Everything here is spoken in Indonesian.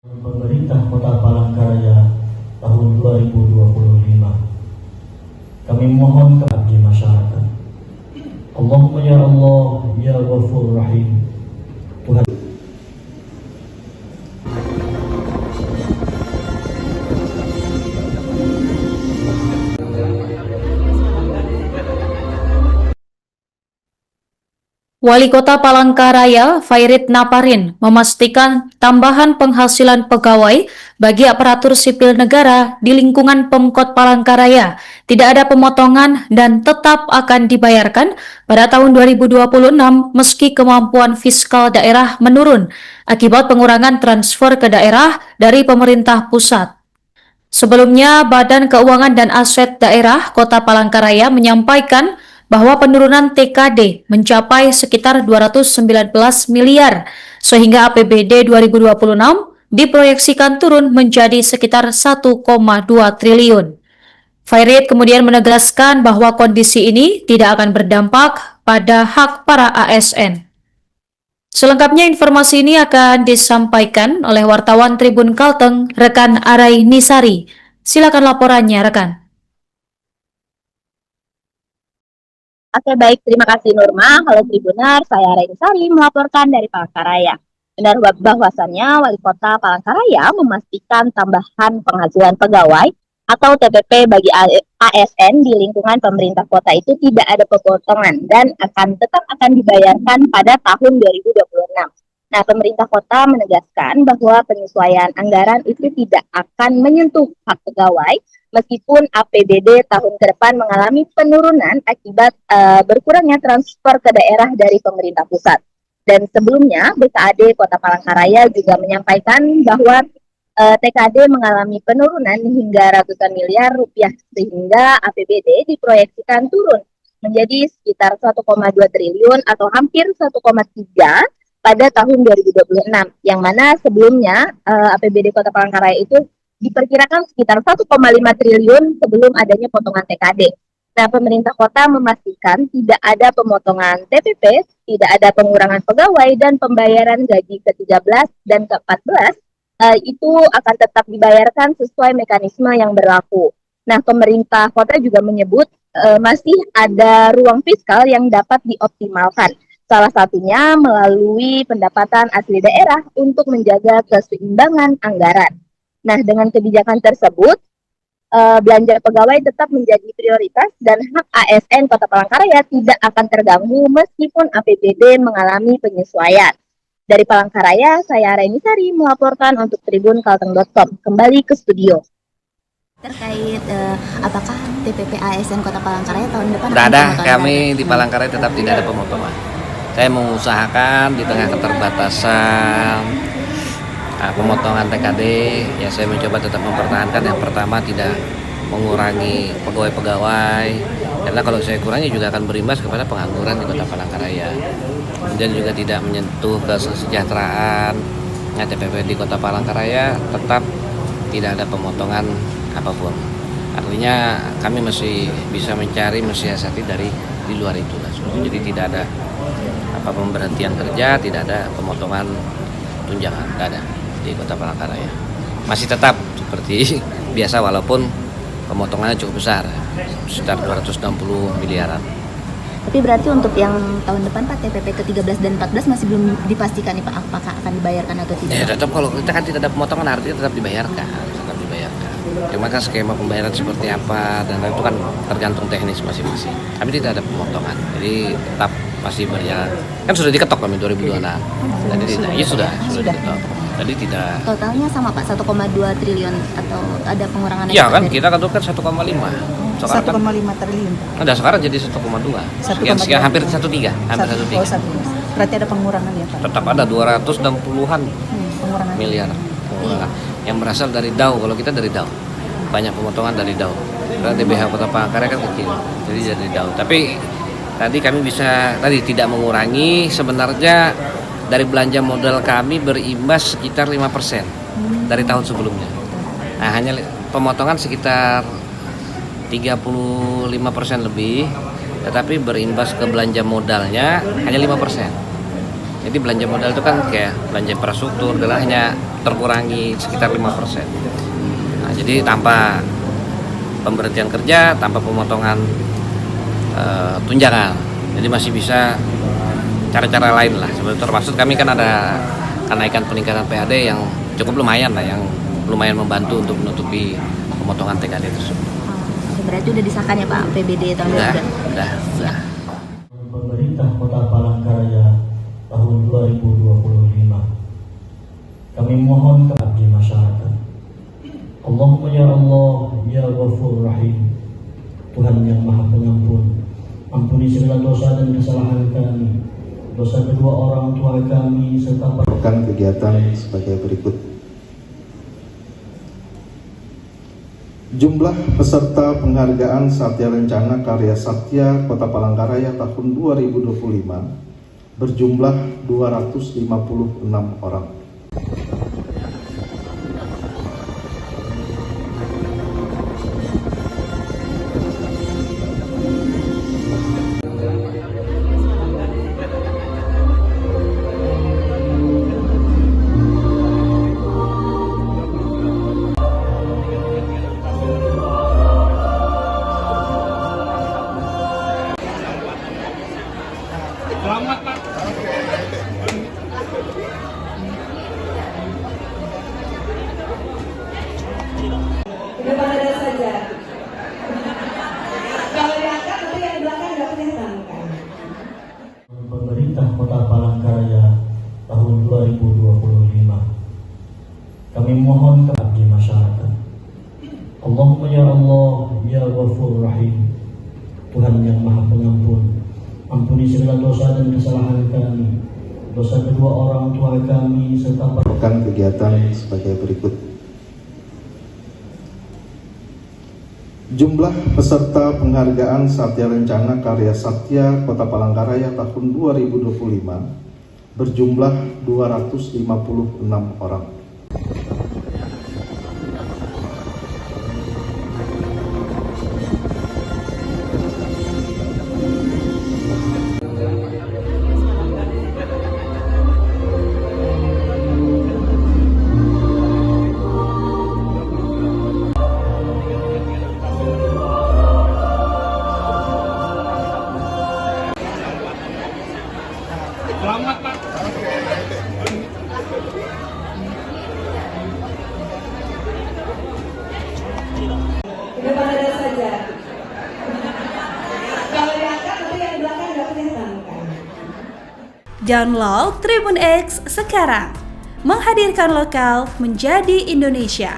Pemerintah Kota Palangkaraya tahun 2025. Kami mohon kepada masyarakat. Allahumma ya Allah ya Ghafur Rahim. Tuhan. Wali Kota Palangkaraya, Fairit Naparin, memastikan tambahan penghasilan pegawai bagi aparatur sipil negara di lingkungan Pemkot Palangkaraya tidak ada pemotongan dan tetap akan dibayarkan pada tahun 2026 meski kemampuan fiskal daerah menurun akibat pengurangan transfer ke daerah dari pemerintah pusat. Sebelumnya, Badan Keuangan dan Aset Daerah Kota Palangkaraya menyampaikan bahwa penurunan TKD mencapai sekitar 219 miliar, sehingga APBD 2026 diproyeksikan turun menjadi sekitar 1,2 triliun. Fairit kemudian menegaskan bahwa kondisi ini tidak akan berdampak pada hak para ASN. Selengkapnya informasi ini akan disampaikan oleh wartawan Tribun Kalteng, rekan Arai Nisari. Silakan laporannya, rekan. Oke, baik, terima kasih Nurma. Halo Tribunar, saya Arai Nisari melaporkan dari Palangkaraya. Benar bahwasannya Wali Kota Palangkaraya memastikan tambahan penghasilan pegawai atau TPP bagi ASN di lingkungan pemerintah kota itu tidak ada pemotongan dan tetap akan dibayarkan pada tahun 2026. Nah, pemerintah kota menegaskan bahwa penyesuaian anggaran itu tidak akan menyentuh hak pegawai meskipun APBD tahun ke depan mengalami penurunan akibat berkurangnya transfer ke daerah dari pemerintah pusat. Dan sebelumnya, BKAD Kota Palangkaraya juga menyampaikan bahwa TKD mengalami penurunan hingga ratusan miliar rupiah sehingga APBD diproyeksikan turun menjadi sekitar 1,2 triliun atau hampir 1,3 pada tahun 2026, yang mana sebelumnya APBD Kota Palangkaraya itu diperkirakan sekitar 1,5 triliun sebelum adanya potongan TKD. Nah, pemerintah kota memastikan tidak ada pemotongan TPP, tidak ada pengurangan pegawai, dan pembayaran gaji ke-13 dan ke-14 itu akan tetap dibayarkan sesuai mekanisme yang berlaku. Nah, pemerintah kota juga menyebut masih ada ruang fiskal yang dapat dioptimalkan. Salah satunya melalui pendapatan asli daerah untuk menjaga keseimbangan anggaran. Nah, dengan kebijakan tersebut, belanja pegawai tetap menjadi prioritas dan hak ASN Kota Palangkaraya tidak akan terganggu meskipun APBD mengalami penyesuaian. Dari Palangkaraya, saya Arai Nisari melaporkan untuk Tribun Kalteng.com. Kembali ke studio. Terkait apakah TPP ASN Kota Palangkaraya tahun depan tidak ada, kami di Palangkaraya tetap tidak ada pemotongan. Saya mengusahakan di tengah keterbatasan pemotongan TKD, ya saya mencoba tetap mempertahankan. Yang pertama, tidak mengurangi pegawai-pegawai, karena kalau saya kurangi juga akan berimbas kepada pengangguran di Kota Palangkaraya. Kemudian juga tidak menyentuh kesejahteraan. Nah, TPP di Kota Palangkaraya tetap tidak ada pemotongan apapun. Artinya kami masih bisa mencari, mensiasati dari di luar itu. Jadi tidak ada pemberhentian kerja, tidak ada pemotongan tunjangan, tidak ada di Kota Palangkaraya. Masih tetap seperti biasa walaupun pemotongannya cukup besar, sekitar 260 miliaran. Tapi berarti untuk yang tahun depan Pak, TPP ke-13 dan 14 masih belum dipastikan nih Pak, apakah akan dibayarkan atau tidak? Ya tetap, kalau kita kan tidak ada pemotongan artinya tetap dibayarkan. Cuma kan skema pembayaran seperti apa dan itu kan tergantung teknis masing-masing. Kami tidak ada pemotongan, jadi tetap masih berjalan. Kan sudah diketok kami 2026. Jadi tidak, ya sudah diketok. Jadi tidak. Totalnya sama Pak, 1,2 triliun atau ada pengurangan? Iya kan, kita kan 1,5. Sekarang 1,5 triliun. Ada sekarang jadi 1,2. Sekian hampir 1,3. Hampir 1,3. Berarti ada pengurangan ya Pak? Tetap ada 260-an miliar. Yang berasal dari DAU, kalau kita dari DAU. Banyak pemotongan dari DAU. Karena DBH Kota Palangkaraya kan kecil. Jadi dari DAU. Tapi tadi kami tadi tidak mengurangi, sebenarnya dari belanja modal kami berimbas sekitar 5% dari tahun sebelumnya. Nah, hanya pemotongan sekitar 35% lebih, tetapi berimbas ke belanja modalnya hanya 5%. Jadi belanja modal itu kan kayak belanja infrastruktur, adalah hanya terkurangi sekitar 5%. Nah, jadi tanpa pemberhentian kerja, tanpa pemotongan tunjangan, jadi masih bisa cara-cara lain lah. Sebenarnya termasuk kami kan ada kenaikan peningkatan PAD yang cukup lumayan lah, yang lumayan membantu untuk menutupi pemotongan TKD tersebut. Berarti udah disahkan ya Pak PBD tahun Udah. Pemerintah Kota Palangkaraya tahun 2025. Kami mohon kepada masyarakat. Allahumma ya Allah, ya Ghafur Rahim. Tuhan yang Maha Pengampun, ampuni segala dosa dan kesalahan kami, dosa kedua orang tua kami, serta melakukan kegiatan sebagai berikut. Jumlah peserta penghargaan Satya Rencana Karya Satya Kota Palangkaraya tahun 2025 berjumlah 256 orang. Depan ada saja. Kalau diangkat nanti yang di belakang nggak kelihatan. Pemerintah Kota Palangkaraya tahun 2025. Kami mohon kepada masyarakat. Allahumma ya Allah, ya Ghafur Rahim. Tuhan yang Maha Pengampun, ampuni segala dosa dan kesalahan kami, dosa kedua orang tua kami, serta Melakukan kegiatan sebagai berikut. Jumlah peserta penghargaan Satya Rencana Karya Satya Kota Palangkaraya tahun 2025 berjumlah 256 orang. Selamat Pak. Depan ada saja. Kalau diangkat nanti yang di belakang nggak kelihatan. Download Tribun X sekarang, menghadirkan lokal menjadi Indonesia.